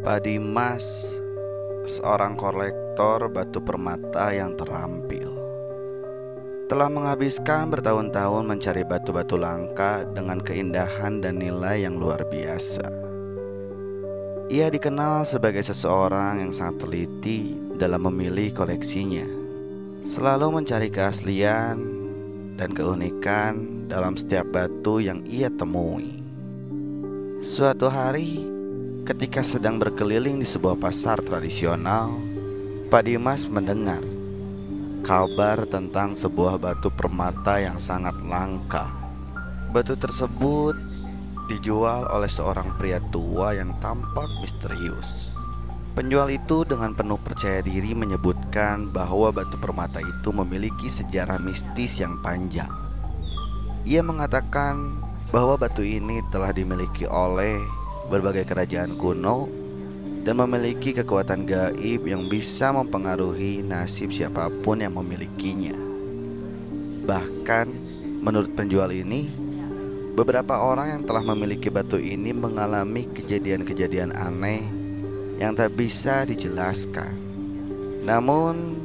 Pak Dimas, seorang kolektor batu permata yang terampil, telah menghabiskan bertahun-tahun mencari batu-batu langka dengan keindahan dan nilai yang luar biasa. Ia dikenal sebagai seseorang yang sangat teliti dalam memilih koleksinya, selalu mencari keaslian dan keunikan dalam setiap batu yang ia temui. Suatu hari, ketika sedang berkeliling di sebuah pasar tradisional, Pak Dimas mendengar kabar tentang sebuah batu permata yang sangat langka. Batu tersebut dijual oleh seorang pria tua yang tampak misterius. Penjual itu dengan penuh percaya diri menyebutkan bahwa batu permata itu memiliki sejarah mistis yang panjang. Ia mengatakan bahwa batu ini telah dimiliki oleh berbagai kerajaan kuno dan memiliki kekuatan gaib yang bisa mempengaruhi nasib siapapun yang memilikinya. Bahkan menurut penjual ini, beberapa orang yang telah memiliki batu ini mengalami kejadian-kejadian aneh yang tak bisa dijelaskan. Namun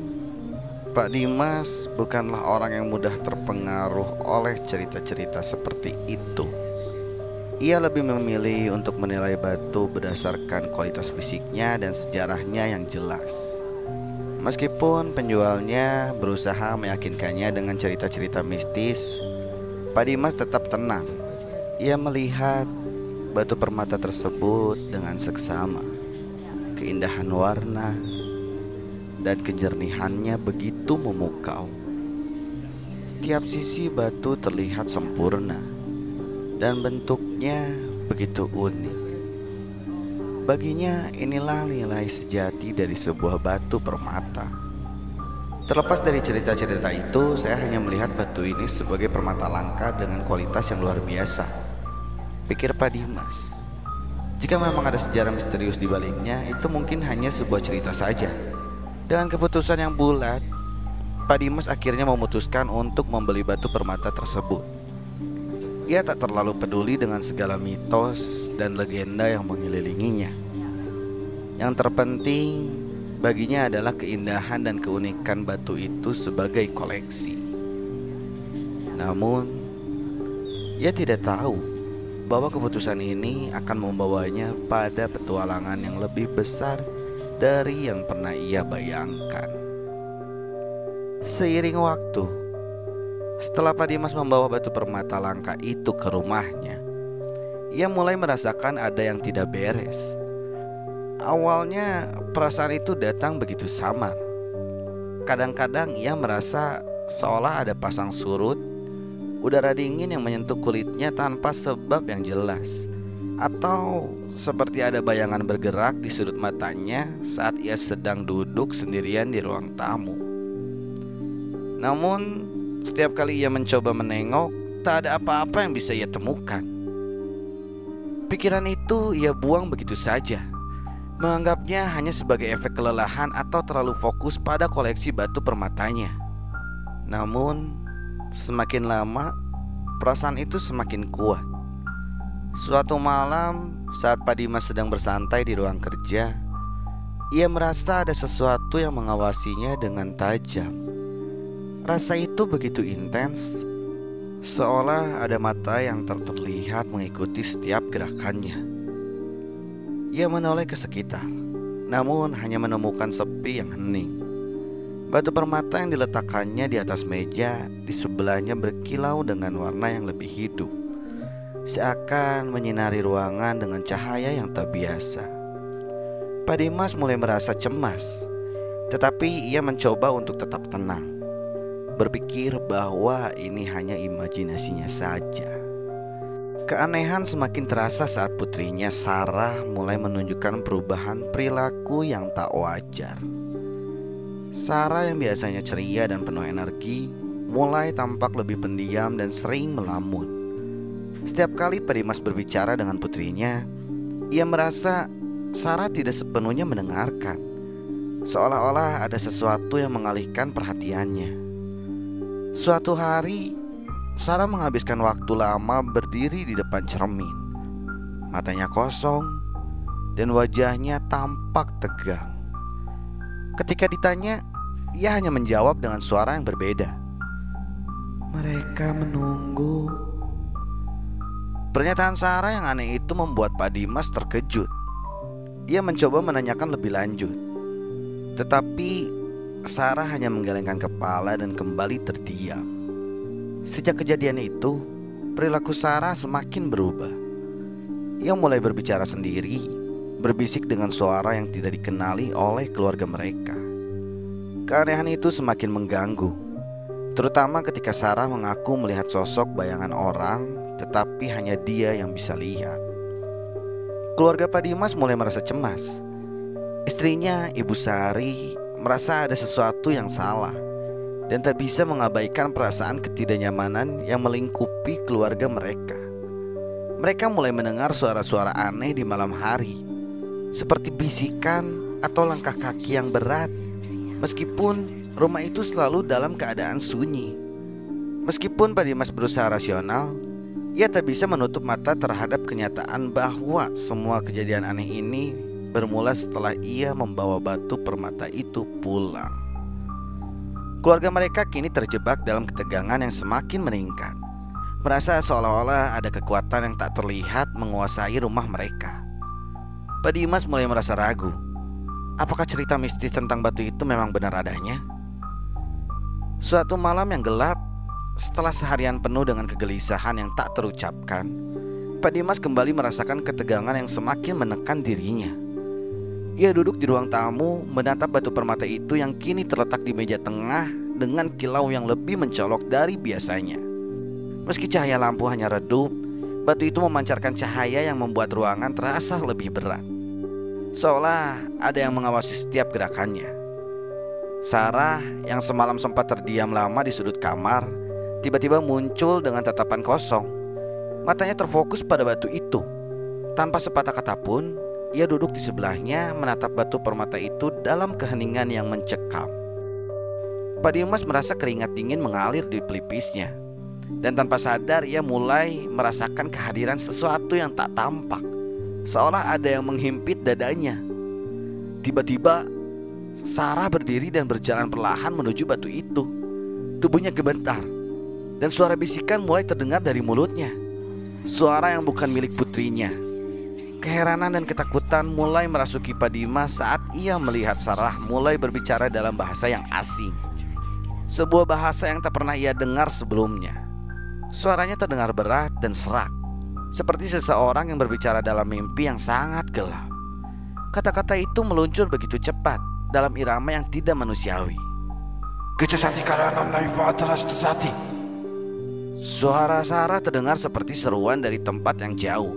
Pak Dimas bukanlah orang yang mudah terpengaruh oleh cerita-cerita seperti itu. Ia lebih memilih untuk menilai batu berdasarkan kualitas fisiknya dan sejarahnya yang jelas. Meskipun penjualnya berusaha meyakinkannya dengan cerita-cerita mistis, Pak Dimas tetap tenang. Ia melihat batu permata tersebut dengan seksama. Keindahan warna dan kejernihannya begitu memukau. Setiap sisi batu terlihat sempurna dan bentuknya begitu unik. Baginya inilah nilai sejati dari sebuah batu permata. Terlepas dari cerita-cerita itu, saya hanya melihat batu ini sebagai permata langka dengan kualitas yang luar biasa, pikir Pak Dimas. Jika memang ada sejarah misterius di baliknya, itu mungkin hanya sebuah cerita saja. Dengan keputusan yang bulat, Pak Dimas akhirnya memutuskan untuk membeli batu permata tersebut. Ia tak terlalu peduli dengan segala mitos dan legenda yang mengelilinginya. Yang terpenting baginya adalah keindahan dan keunikan batu itu sebagai koleksi. Namun, ia tidak tahu bahwa keputusan ini akan membawanya pada petualangan yang lebih besar dari yang pernah ia bayangkan. Seiring waktu, setelah Pak Dimas membawa batu permata langka itu ke rumahnya, ia mulai merasakan ada yang tidak beres. Awalnya perasaan itu datang begitu samar. Kadang-kadang ia merasa seolah ada pasang surut, udara dingin yang menyentuh kulitnya tanpa sebab yang jelas, atau seperti ada bayangan bergerak di sudut matanya saat ia sedang duduk sendirian di ruang tamu. Namun setiap kali ia mencoba menengok, tak ada apa-apa yang bisa ia temukan. Pikiran itu ia buang begitu saja, menganggapnya hanya sebagai efek kelelahan atau terlalu fokus pada koleksi batu permatanya. Namun semakin lama, perasaan itu semakin kuat. Suatu malam, saat Pak Dimas sedang bersantai di ruang kerja, ia merasa ada sesuatu yang mengawasinya dengan tajam. Rasa itu begitu intens, seolah ada mata yang terlihat mengikuti setiap gerakannya. Ia menoleh ke sekitar, namun hanya menemukan sepi yang hening. Batu permata yang diletakkannya di atas meja di sebelahnya berkilau dengan warna yang lebih hidup, seakan menyinari ruangan dengan cahaya yang tak biasa. Pak Dimas mulai merasa cemas, tetapi ia mencoba untuk tetap tenang, berpikir bahwa ini hanya imajinasinya saja. Keanehan semakin terasa saat putrinya Sarah mulai menunjukkan perubahan perilaku yang tak wajar. Sarah yang biasanya ceria dan penuh energi mulai tampak lebih pendiam dan sering melamun. Setiap kali Pak Dimas berbicara dengan putrinya, ia merasa Sarah tidak sepenuhnya mendengarkan, seolah-olah ada sesuatu yang mengalihkan perhatiannya. Suatu hari, Sarah menghabiskan waktu lama berdiri di depan cermin. Matanya kosong, dan wajahnya tampak tegang. Ketika ditanya, ia hanya menjawab dengan suara yang berbeda. "Mereka menunggu." Pernyataan Sarah yang aneh itu membuat Pak Dimas terkejut. Ia mencoba menanyakan lebih lanjut, tetapi Sarah hanya menggelengkan kepala dan kembali terdiam. Sejak kejadian itu, perilaku Sarah semakin berubah. Ia mulai berbicara sendiri, berbisik dengan suara yang tidak dikenali oleh keluarga mereka. Keanehan itu semakin mengganggu, terutama ketika Sarah mengaku melihat sosok bayangan orang, tetapi hanya dia yang bisa lihat. Keluarga Pak Dimas mulai merasa cemas. Istrinya, Ibu Sari, merasa ada sesuatu yang salah dan tak bisa mengabaikan perasaan ketidaknyamanan yang melingkupi keluarga mereka. Mereka mulai mendengar suara-suara aneh di malam hari, seperti bisikan atau langkah kaki yang berat, meskipun rumah itu selalu dalam keadaan sunyi. Meskipun Pak Dimas berusaha rasional, ia tak bisa menutup mata terhadap kenyataan bahwa semua kejadian aneh ini bermula setelah ia membawa batu permata itu pulang. Keluarga mereka kini terjebak dalam ketegangan yang semakin meningkat, merasa seolah-olah ada kekuatan yang tak terlihat menguasai rumah mereka. Pak Dimas mulai merasa ragu. Apakah cerita mistis tentang batu itu memang benar adanya? Suatu malam yang gelap, setelah seharian penuh dengan kegelisahan yang tak terucapkan, Pak Dimas kembali merasakan ketegangan yang semakin menekan dirinya. Ia duduk di ruang tamu menatap batu permata itu yang kini terletak di meja tengah dengan kilau yang lebih mencolok dari biasanya. Meski cahaya lampu hanya redup, batu itu memancarkan cahaya yang membuat ruangan terasa lebih berat, seolah ada yang mengawasi setiap gerakannya. Sarah yang semalam sempat terdiam lama di sudut kamar tiba-tiba muncul dengan tatapan kosong. Matanya terfokus pada batu itu. Tanpa sepatah kata pun, ia duduk di sebelahnya menatap batu permata itu dalam keheningan yang mencekam. Pak Dimas merasa keringat dingin mengalir di pelipisnya, dan tanpa sadar ia mulai merasakan kehadiran sesuatu yang tak tampak, seolah ada yang menghimpit dadanya. Tiba-tiba Sarah berdiri dan berjalan perlahan menuju batu itu. Tubuhnya gemetar dan suara bisikan mulai terdengar dari mulutnya. Suara yang bukan milik putrinya. Keheranan dan ketakutan mulai merasuki Pak Dimas saat ia melihat Sarah mulai berbicara dalam bahasa yang asing, sebuah bahasa yang tak pernah ia dengar sebelumnya. Suaranya terdengar berat dan serak, seperti seseorang yang berbicara dalam mimpi yang sangat gelap. Kata-kata itu meluncur begitu cepat dalam irama yang tidak manusiawi. "Kecesati karanam naifa atas sati." Suara Sarah terdengar seperti seruan dari tempat yang jauh,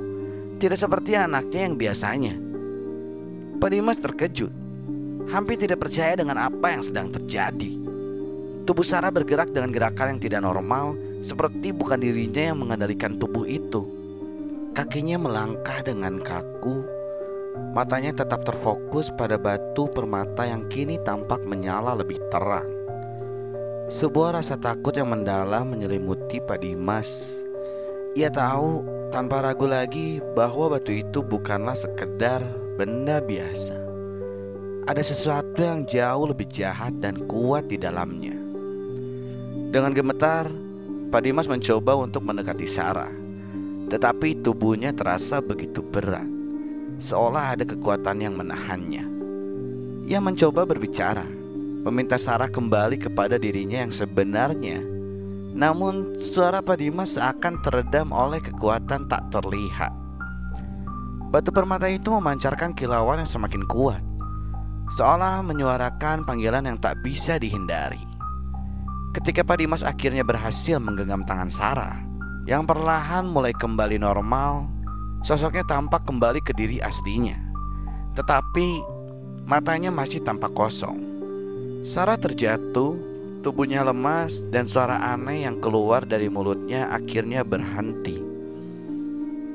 tidak seperti anaknya yang biasanya. Pak Dimas terkejut, hampir tidak percaya dengan apa yang sedang terjadi. Tubuh Sarah bergerak dengan gerakan yang tidak normal, seperti bukan dirinya yang mengendalikan tubuh itu. Kakinya melangkah dengan kaku, matanya tetap terfokus pada batu permata yang kini tampak menyala lebih terang. Sebuah rasa takut yang mendalam menyelimuti Pak Dimas. Ia tahu tanpa ragu lagi bahwa batu itu bukanlah sekedar benda biasa. Ada sesuatu yang jauh lebih jahat dan kuat di dalamnya. Dengan gemetar, Pak Dimas mencoba untuk mendekati Sarah, tetapi tubuhnya terasa begitu berat, seolah ada kekuatan yang menahannya. Ia mencoba berbicara, meminta Sarah kembali kepada dirinya yang sebenarnya. Namun suara Pak Dimas seakan teredam oleh kekuatan tak terlihat. Batu permata itu memancarkan kilauan yang semakin kuat, seolah menyuarakan panggilan yang tak bisa dihindari. Ketika Pak Dimas akhirnya berhasil menggenggam tangan Sarah, yang perlahan mulai kembali normal, sosoknya tampak kembali ke diri aslinya. Tetapi matanya masih tampak kosong. Sarah terjatuh, tubuhnya lemas, dan suara aneh yang keluar dari mulutnya akhirnya berhenti.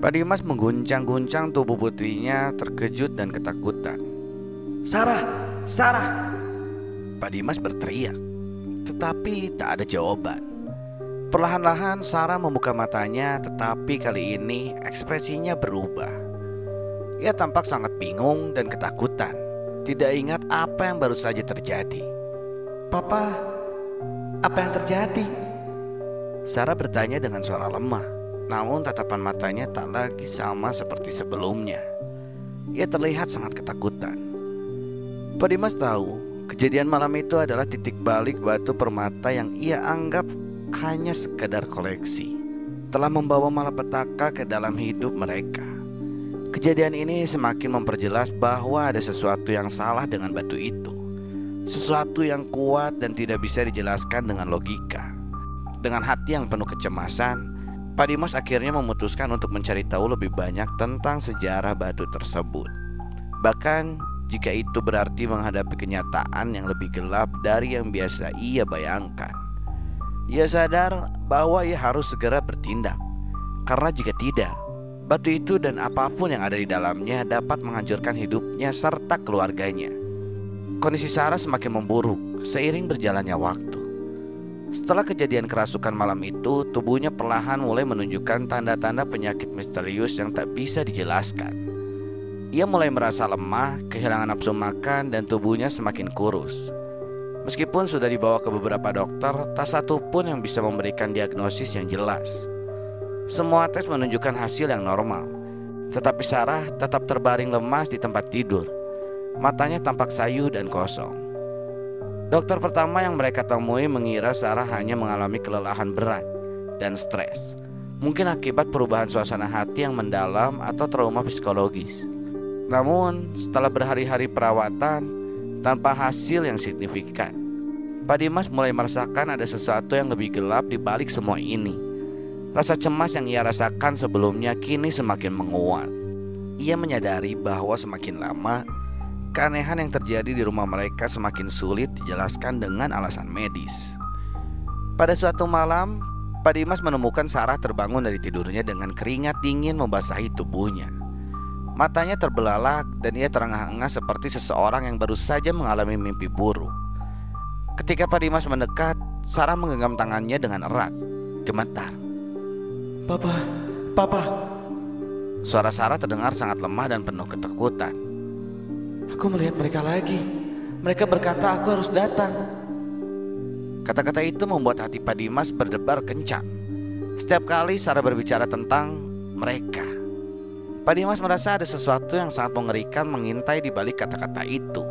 Pak Dimas mengguncang-guncang tubuh putrinya, terkejut dan ketakutan. "Sarah! Sarah!" Pak Dimas berteriak, tetapi tak ada jawaban. Perlahan-lahan Sarah membuka matanya, tetapi kali ini ekspresinya berubah. Ia tampak sangat bingung dan ketakutan, tidak ingat apa yang baru saja terjadi. "Papa, apa yang terjadi?" Sarah bertanya dengan suara lemah, namun tatapan matanya tak lagi sama seperti sebelumnya. Ia terlihat sangat ketakutan. Pak Dimas tahu kejadian malam itu adalah titik balik batu permata yang ia anggap hanya sekadar koleksi, telah membawa malapetaka ke dalam hidup mereka. Kejadian ini semakin memperjelas bahwa ada sesuatu yang salah dengan batu itu, sesuatu yang kuat dan tidak bisa dijelaskan dengan logika. Dengan hati yang penuh kecemasan, Pak Dimas akhirnya memutuskan untuk mencari tahu lebih banyak tentang sejarah batu tersebut. Bahkan jika itu berarti menghadapi kenyataan yang lebih gelap dari yang biasa ia bayangkan. Ia sadar bahwa ia harus segera bertindak, karena jika tidak, batu itu dan apapun yang ada di dalamnya dapat menghancurkan hidupnya serta keluarganya. Kondisi Sarah semakin memburuk seiring berjalannya waktu. Setelah kejadian kerasukan malam itu, tubuhnya perlahan mulai menunjukkan tanda-tanda penyakit misterius yang tak bisa dijelaskan. Ia mulai merasa lemah, kehilangan nafsu makan, dan tubuhnya semakin kurus. Meskipun sudah dibawa ke beberapa dokter, tak satu pun yang bisa memberikan diagnosis yang jelas. Semua tes menunjukkan hasil yang normal, tetapi Sarah tetap terbaring lemas di tempat tidur. Matanya tampak sayu dan kosong. Dokter pertama yang mereka temui mengira Sarah hanya mengalami kelelahan berat dan stres, mungkin akibat perubahan suasana hati yang mendalam atau trauma psikologis. Namun setelah berhari-hari perawatan tanpa hasil yang signifikan, Pak Dimas mulai merasakan ada sesuatu yang lebih gelap di balik semua ini. Rasa cemas yang ia rasakan sebelumnya kini semakin menguat. Ia menyadari bahwa semakin lama, keanehan yang terjadi di rumah mereka semakin sulit dijelaskan dengan alasan medis. Pada suatu malam, Pak Dimas menemukan Sarah terbangun dari tidurnya dengan keringat dingin membasahi tubuhnya. Matanya terbelalak dan ia terengah-engah seperti seseorang yang baru saja mengalami mimpi buruk. Ketika Pak Dimas mendekat, Sarah menggenggam tangannya dengan erat, gemetar. "Papa, Papa." Suara Sarah terdengar sangat lemah dan penuh ketakutan. "Aku melihat mereka lagi. Mereka berkata aku harus datang." Kata-kata itu membuat hati Pak Dimas berdebar kencang. Setiap kali Sarah berbicara tentang mereka, Pak Dimas merasa ada sesuatu yang sangat mengerikan mengintai di balik kata-kata itu.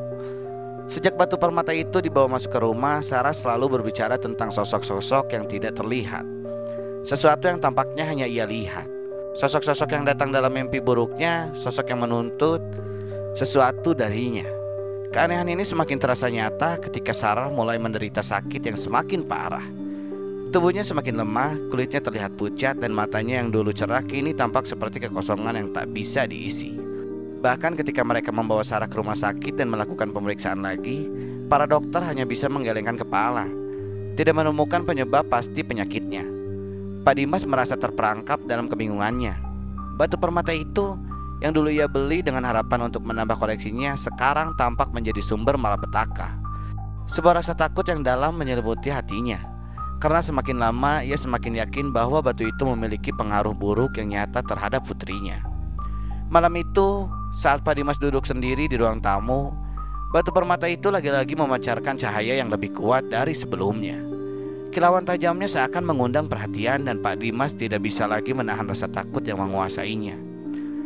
Sejak batu permata itu dibawa masuk ke rumah, Sarah selalu berbicara tentang sosok-sosok yang tidak terlihat, sesuatu yang tampaknya hanya ia lihat. Sosok-sosok yang datang dalam mimpi buruknya, sosok yang menuntut sesuatu darinya. Keanehan ini semakin terasa nyata ketika Sarah mulai menderita sakit yang semakin parah. Tubuhnya semakin lemah, kulitnya terlihat pucat, dan matanya yang dulu cerah kini tampak seperti kekosongan yang tak bisa diisi. Bahkan ketika mereka membawa Sarah ke rumah sakit dan melakukan pemeriksaan lagi, para dokter hanya bisa menggelengkan kepala, tidak menemukan penyebab pasti penyakitnya. Pak Dimas merasa terperangkap dalam kebingungannya. Batu permata itu yang dulu ia beli dengan harapan untuk menambah koleksinya sekarang tampak menjadi sumber malapetaka. Sebuah rasa takut yang dalam menyelimuti hatinya, karena semakin lama ia semakin yakin bahwa batu itu memiliki pengaruh buruk yang nyata terhadap putrinya. Malam itu, saat Pak Dimas duduk sendiri di ruang tamu, batu permata itu lagi-lagi memancarkan cahaya yang lebih kuat dari sebelumnya. Kilauan tajamnya seakan mengundang perhatian dan Pak Dimas tidak bisa lagi menahan rasa takut yang menguasainya.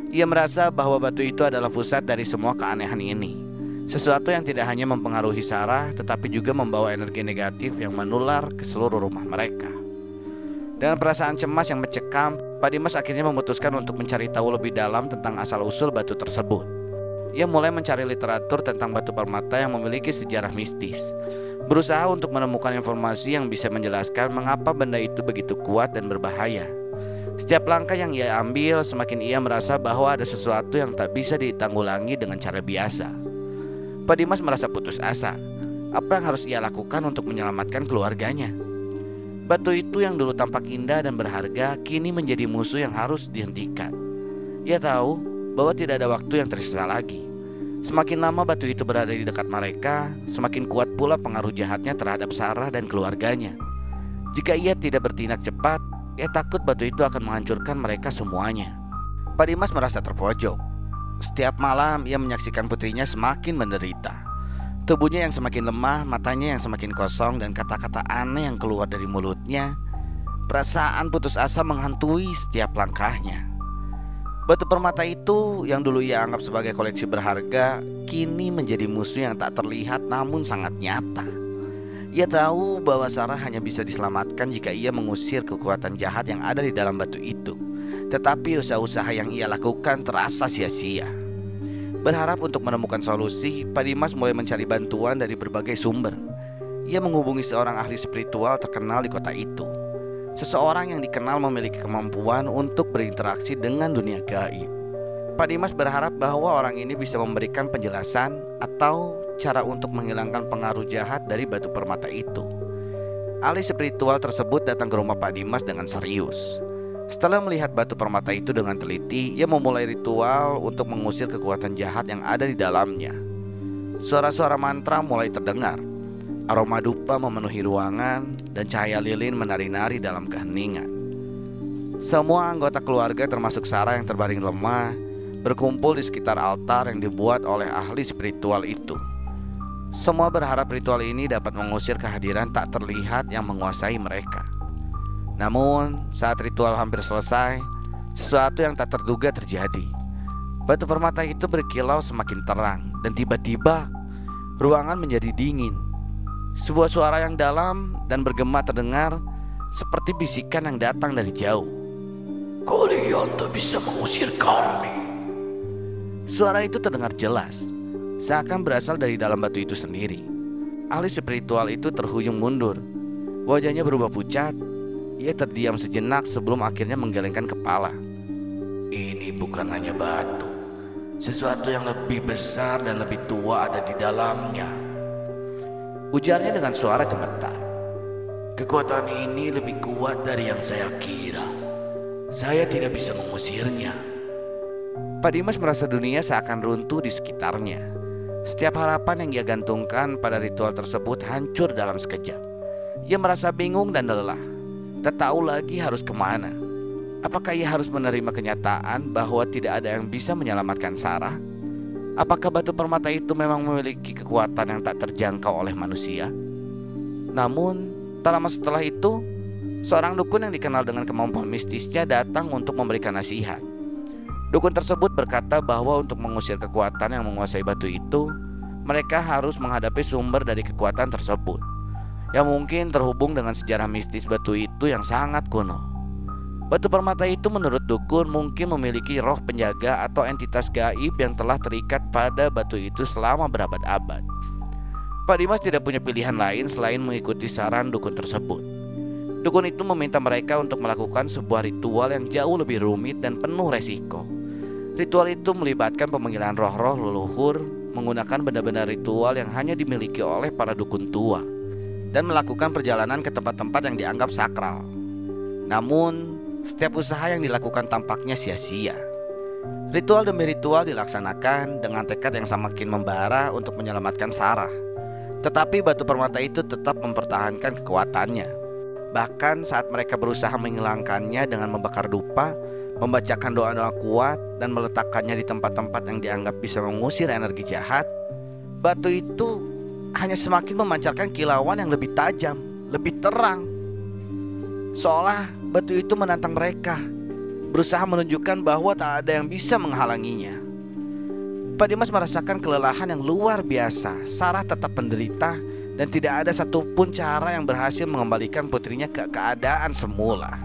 Ia merasa bahwa batu itu adalah pusat dari semua keanehan ini, sesuatu yang tidak hanya mempengaruhi Sarah tetapi juga membawa energi negatif yang menular ke seluruh rumah mereka. Dengan perasaan cemas yang mencekam, Pak Dimas akhirnya memutuskan untuk mencari tahu lebih dalam tentang asal-usul batu tersebut. Ia mulai mencari literatur tentang batu permata yang memiliki sejarah mistis, berusaha untuk menemukan informasi yang bisa menjelaskan mengapa benda itu begitu kuat dan berbahaya. Setiap langkah yang ia ambil, semakin ia merasa bahwa ada sesuatu yang tak bisa ditanggulangi dengan cara biasa. Pak Dimas merasa putus asa. Apa yang harus ia lakukan untuk menyelamatkan keluarganya? Batu itu yang dulu tampak indah dan berharga, kini menjadi musuh yang harus dihentikan. Ia tahu bahwa tidak ada waktu yang tersisa lagi. Semakin lama batu itu berada di dekat mereka, semakin kuat pula pengaruh jahatnya terhadap Sarah dan keluarganya. Jika ia tidak bertindak cepat, ia takut batu itu akan menghancurkan mereka semuanya. Pak Dimas merasa terpojok. Setiap malam ia menyaksikan putrinya semakin menderita. Tubuhnya yang semakin lemah, matanya yang semakin kosong, dan kata-kata aneh yang keluar dari mulutnya. Perasaan putus asa menghantui setiap langkahnya. Batu permata itu yang dulu ia anggap sebagai koleksi berharga, kini menjadi musuh yang tak terlihat namun sangat nyata. Ia tahu bahwa Sarah hanya bisa diselamatkan jika ia mengusir kekuatan jahat yang ada di dalam batu itu. Tetapi usaha-usaha yang ia lakukan terasa sia-sia. Berharap untuk menemukan solusi, Pak Dimas mulai mencari bantuan dari berbagai sumber. Ia menghubungi seorang ahli spiritual terkenal di kota itu. Seseorang yang dikenal memiliki kemampuan untuk berinteraksi dengan dunia gaib. Pak Dimas berharap bahwa orang ini bisa memberikan penjelasan atau cara untuk menghilangkan pengaruh jahat dari batu permata itu. Ahli spiritual tersebut datang ke rumah Pak Dimas dengan serius. Setelah melihat batu permata itu dengan teliti, ia memulai ritual untuk mengusir kekuatan jahat yang ada di dalamnya. Suara-suara mantra mulai terdengar. Aroma dupa memenuhi ruangan dan cahaya lilin menari-nari dalam keheningan. Semua anggota keluarga termasuk Sarah yang terbaring lemah berkumpul di sekitar altar yang dibuat oleh ahli spiritual itu. Semua berharap ritual ini dapat mengusir kehadiran tak terlihat yang menguasai mereka. Namun saat ritual hampir selesai, sesuatu yang tak terduga terjadi. Batu permata itu berkilau semakin terang dan tiba-tiba ruangan menjadi dingin. Sebuah suara yang dalam dan bergema terdengar seperti bisikan yang datang dari jauh. "Kalian tak bisa mengusir kami." Suara itu terdengar jelas, seakan berasal dari dalam batu itu sendiri. Ahli spiritual itu terhuyung mundur. Wajahnya berubah pucat. Ia terdiam sejenak sebelum akhirnya menggelengkan kepala. "Ini bukan hanya batu. Sesuatu yang lebih besar dan lebih tua ada di dalamnya," ujarnya dengan suara gemetar. "Kekuatan ini lebih kuat dari yang saya kira. Saya tidak bisa mengusirnya." Pak Dimas merasa dunia seakan runtuh di sekitarnya. Setiap harapan yang ia gantungkan pada ritual tersebut hancur dalam sekejap. Ia merasa bingung dan lelah. Tak tahu lagi harus kemana. Apakah ia harus menerima kenyataan bahwa tidak ada yang bisa menyelamatkan Sarah? Apakah batu permata itu memang memiliki kekuatan yang tak terjangkau oleh manusia? Namun, tak lama setelah itu, seorang dukun yang dikenal dengan kemampuan mistisnya datang untuk memberikan nasihat. Dukun tersebut berkata bahwa untuk mengusir kekuatan yang menguasai batu itu, mereka harus menghadapi sumber dari kekuatan tersebut, yang mungkin terhubung dengan sejarah mistis batu itu yang sangat kuno. Batu permata itu menurut dukun mungkin memiliki roh penjaga atau entitas gaib yang telah terikat pada batu itu selama berabad-abad. Pak Dimas tidak punya pilihan lain selain mengikuti saran dukun tersebut. Dukun itu meminta mereka untuk melakukan sebuah ritual yang jauh lebih rumit dan penuh resiko. Ritual itu melibatkan pemanggilan roh-roh leluhur menggunakan benda-benda ritual yang hanya dimiliki oleh para dukun tua, dan melakukan perjalanan ke tempat-tempat yang dianggap sakral. Namun, setiap usaha yang dilakukan tampaknya sia-sia. Ritual demi ritual dilaksanakan dengan tekad yang semakin membara untuk menyelamatkan Sarah. Tetapi batu permata itu tetap mempertahankan kekuatannya. Bahkan saat mereka berusaha menghilangkannya dengan membakar dupa, membacakan doa-doa kuat, dan meletakkannya di tempat-tempat yang dianggap bisa mengusir energi jahat, batu itu hanya semakin memancarkan kilauan yang lebih tajam, lebih terang. Seolah batu itu menantang mereka, berusaha menunjukkan bahwa tak ada yang bisa menghalanginya. Pak Dimas merasakan kelelahan yang luar biasa. Sarah tetap menderita dan tidak ada satupun cara yang berhasil mengembalikan putrinya ke keadaan semula.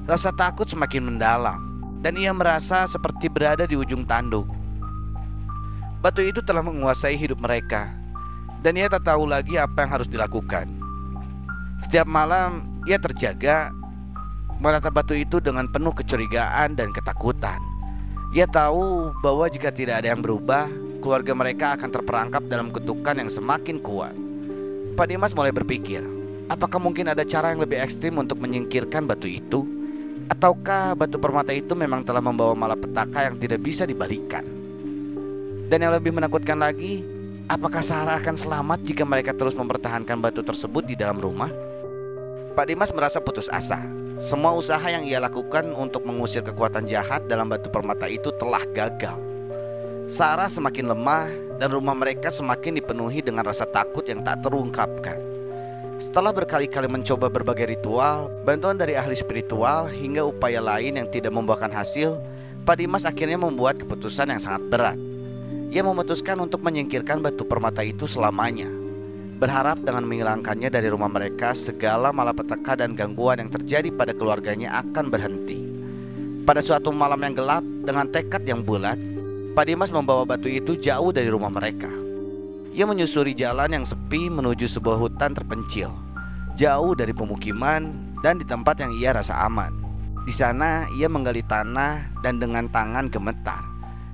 Rasa takut semakin mendalam dan ia merasa seperti berada di ujung tanduk. Batu itu telah menguasai hidup mereka dan ia tak tahu lagi apa yang harus dilakukan. Setiap malam ia terjaga menatap batu itu dengan penuh kecurigaan dan ketakutan. Ia tahu bahwa jika tidak ada yang berubah, keluarga mereka akan terperangkap dalam kutukan yang semakin kuat. Pak Dimas mulai berpikir, apakah mungkin ada cara yang lebih ekstrim untuk menyingkirkan batu itu? Ataukah batu permata itu memang telah membawa malapetaka yang tidak bisa dibalikan? Dan yang lebih menakutkan lagi, apakah Sarah akan selamat jika mereka terus mempertahankan batu tersebut di dalam rumah? Pak Dimas merasa putus asa. Semua usaha yang ia lakukan untuk mengusir kekuatan jahat dalam batu permata itu telah gagal. Sarah semakin lemah dan rumah mereka semakin dipenuhi dengan rasa takut yang tak terungkapkan. Setelah berkali-kali mencoba berbagai ritual, bantuan dari ahli spiritual hingga upaya lain yang tidak membuahkan hasil, Pak Dimas akhirnya membuat keputusan yang sangat berat. Ia memutuskan untuk menyingkirkan batu permata itu selamanya, berharap dengan menghilangkannya dari rumah mereka, segala malapetaka dan gangguan yang terjadi pada keluarganya akan berhenti. Pada suatu malam yang gelap, dengan tekad yang bulat, Pak Dimas membawa batu itu jauh dari rumah mereka. Ia menyusuri jalan yang sepi menuju sebuah hutan terpencil, jauh dari pemukiman dan di tempat yang ia rasa aman. Di sana ia menggali tanah dan dengan tangan gemetar,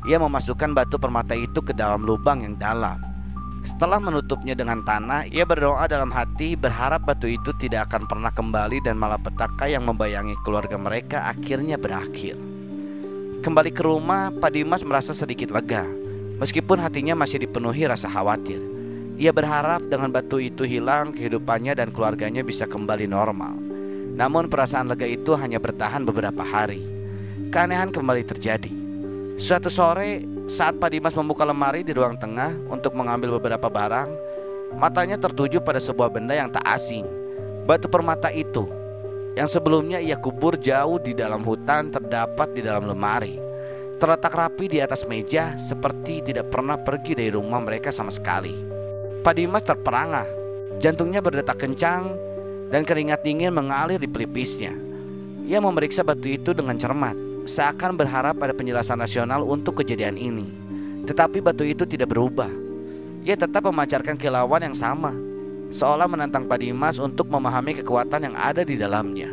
ia memasukkan batu permata itu ke dalam lubang yang dalam. Setelah menutupnya dengan tanah, ia berdoa dalam hati berharap batu itu tidak akan pernah kembali dan malapetaka yang membayangi keluarga mereka akhirnya berakhir. Kembali ke rumah, Pak Dimas merasa sedikit lega, meskipun hatinya masih dipenuhi rasa khawatir. Ia berharap dengan batu itu hilang, kehidupannya dan keluarganya bisa kembali normal. Namun perasaan lega itu hanya bertahan beberapa hari. Keanehan kembali terjadi. Suatu sore, saat Pak Dimas membuka lemari di ruang tengah untuk mengambil beberapa barang, matanya tertuju pada sebuah benda yang tak asing. Batu permata itu yang sebelumnya ia kubur jauh di dalam hutan terdapat di dalam lemari, terletak rapi di atas meja seperti tidak pernah pergi dari rumah mereka sama sekali. Pak Dimas terperangah, jantungnya berdetak kencang dan keringat dingin mengalir di pelipisnya. Ia memeriksa batu itu dengan cermat, seakan berharap ada penjelasan rasional untuk kejadian ini. Tetapi batu itu tidak berubah. Ia tetap memancarkan kilauan yang sama, seolah menantang Pak Dimas untuk memahami kekuatan yang ada di dalamnya.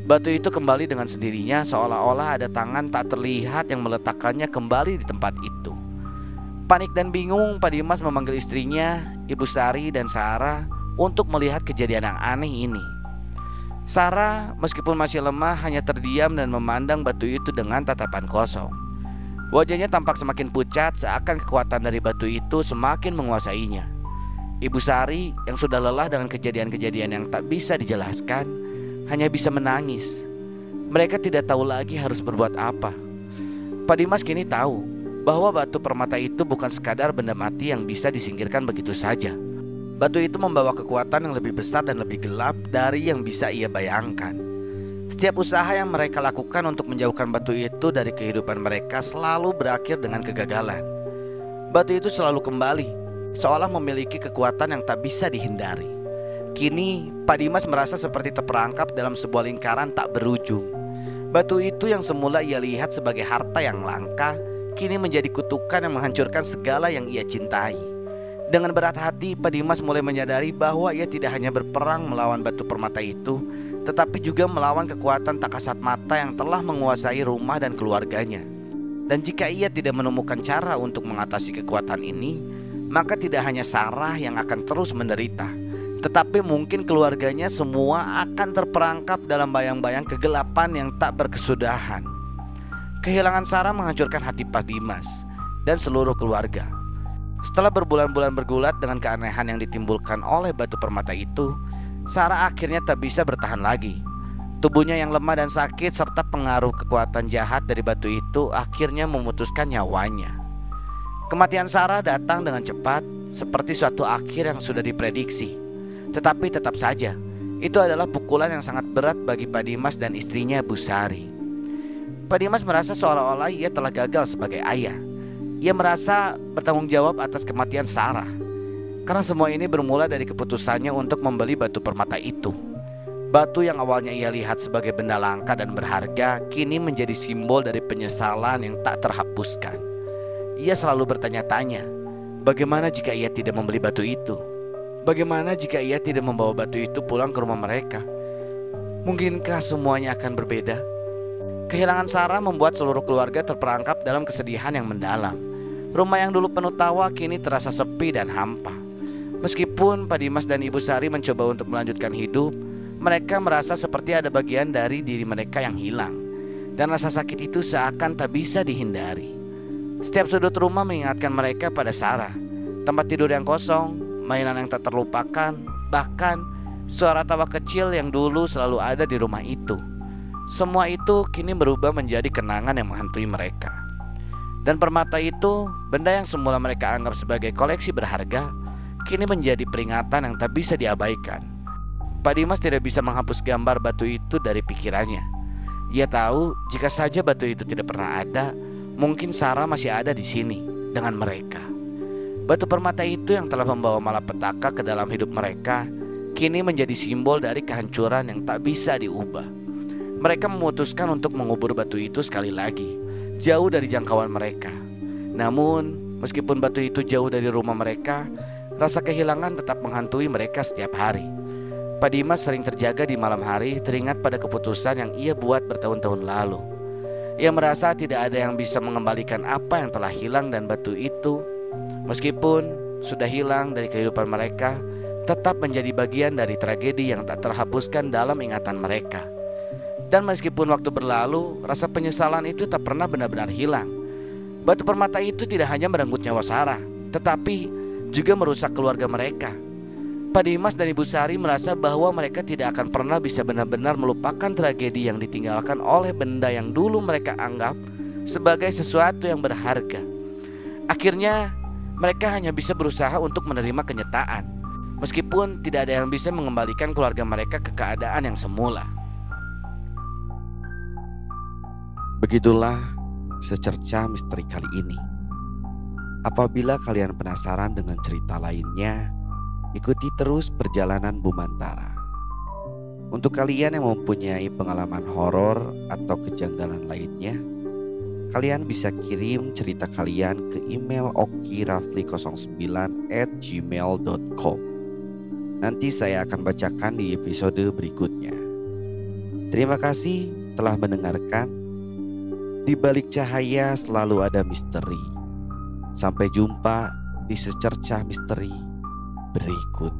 Batu itu kembali dengan sendirinya, seolah-olah ada tangan tak terlihat yang meletakkannya kembali di tempat itu. Panik dan bingung, Pak Dimas memanggil istrinya, Ibu Sari dan Sarah untuk melihat kejadian yang aneh ini. Sarah meskipun masih lemah hanya terdiam dan memandang batu itu dengan tatapan kosong. Wajahnya tampak semakin pucat, seakan kekuatan dari batu itu semakin menguasainya. Ibu Sari yang sudah lelah dengan kejadian-kejadian yang tak bisa dijelaskan hanya bisa menangis. Mereka tidak tahu lagi harus berbuat apa. Pak Dimas kini tahu bahwa batu permata itu bukan sekadar benda mati yang bisa disingkirkan begitu saja. Batu itu membawa kekuatan yang lebih besar dan lebih gelap dari yang bisa ia bayangkan. Setiap usaha yang mereka lakukan untuk menjauhkan batu itu dari kehidupan mereka selalu berakhir dengan kegagalan. Batu itu selalu kembali, seolah memiliki kekuatan yang tak bisa dihindari. Kini Pak Dimas merasa seperti terperangkap dalam sebuah lingkaran tak berujung. Batu itu yang semula ia lihat sebagai harta yang langka, kini menjadi kutukan yang menghancurkan segala yang ia cintai. Dengan berat hati, Pak Dimas mulai menyadari bahwa ia tidak hanya berperang melawan batu permata itu, tetapi juga melawan kekuatan tak kasat mata yang telah menguasai rumah dan keluarganya. Dan jika ia tidak menemukan cara untuk mengatasi kekuatan ini, maka tidak hanya Sarah yang akan terus menderita, tetapi mungkin keluarganya semua akan terperangkap dalam bayang-bayang kegelapan yang tak berkesudahan. Kehilangan Sarah menghancurkan hati Pak Dimas dan seluruh keluarga. Setelah berbulan-bulan bergulat dengan keanehan yang ditimbulkan oleh batu permata itu, Sarah akhirnya tak bisa bertahan lagi. Tubuhnya yang lemah dan sakit serta pengaruh kekuatan jahat dari batu itu akhirnya memutuskan nyawanya. Kematian Sarah datang dengan cepat, seperti suatu akhir yang sudah diprediksi. Tetapi tetap saja, itu adalah pukulan yang sangat berat bagi Pak Dimas dan istrinya Bu Sari. Pak Dimas merasa seolah-olah ia telah gagal sebagai ayah. Ia merasa bertanggung jawab atas kematian Sarah, karena semua ini bermula dari keputusannya untuk membeli batu permata itu. Batu yang awalnya ia lihat sebagai benda langka dan berharga, kini menjadi simbol dari penyesalan yang tak terhapuskan. Ia selalu bertanya-tanya, bagaimana jika ia tidak membeli batu itu? Bagaimana jika ia tidak membawa batu itu pulang ke rumah mereka? Mungkinkah semuanya akan berbeda? Kehilangan Sarah membuat seluruh keluarga terperangkap dalam kesedihan yang mendalam. Rumah yang dulu penuh tawa kini terasa sepi dan hampa. Meskipun Pak Dimas dan Ibu Sari mencoba untuk melanjutkan hidup, mereka merasa seperti ada bagian dari diri mereka yang hilang. Dan rasa sakit itu seakan tak bisa dihindari. Setiap sudut rumah mengingatkan mereka pada Sarah. Tempat tidur yang kosong, mainan yang tak terlupakan, bahkan suara tawa kecil yang dulu selalu ada di rumah itu. Semua itu kini berubah menjadi kenangan yang menghantui mereka. Dan permata itu, benda yang semula mereka anggap sebagai koleksi berharga, kini menjadi peringatan yang tak bisa diabaikan. Pak Dimas tidak bisa menghapus gambar batu itu dari pikirannya. Ia tahu jika saja batu itu tidak pernah ada, mungkin Sarah masih ada di sini dengan mereka. Batu permata itu yang telah membawa malapetaka ke dalam hidup mereka, kini menjadi simbol dari kehancuran yang tak bisa diubah. Mereka memutuskan untuk mengubur batu itu sekali lagi, jauh dari jangkauan mereka. Namun, meskipun batu itu jauh dari rumah mereka, rasa kehilangan tetap menghantui mereka setiap hari. Pak Dimas sering terjaga di malam hari, teringat pada keputusan yang ia buat bertahun-tahun lalu. Ia merasa tidak ada yang bisa mengembalikan apa yang telah hilang, dan batu itu, meskipun sudah hilang dari kehidupan mereka, tetap menjadi bagian dari tragedi yang tak terhapuskan dalam ingatan mereka. Dan meskipun waktu berlalu, rasa penyesalan itu tak pernah benar-benar hilang. Batu permata itu tidak hanya merenggut nyawa Sarah, tetapi juga merusak keluarga mereka. Pak Dimas dan Ibu Sari merasa bahwa mereka tidak akan pernah bisa benar-benar melupakan tragedi yang ditinggalkan oleh benda yang dulu mereka anggap sebagai sesuatu yang berharga. Akhirnya, mereka hanya bisa berusaha untuk menerima kenyataan, meskipun tidak ada yang bisa mengembalikan keluarga mereka ke keadaan yang semula. Begitulah secerca misteri kali ini. Apabila kalian penasaran dengan cerita lainnya, ikuti terus perjalanan Bumantara. Untuk kalian yang mempunyai pengalaman horor atau kejanggalan lainnya, kalian bisa kirim cerita kalian ke email okirafli09@gmail.com. Nanti saya akan bacakan di episode berikutnya. Terima kasih telah mendengarkan. Di balik cahaya selalu ada misteri. Sampai jumpa di secercah misteri berikut.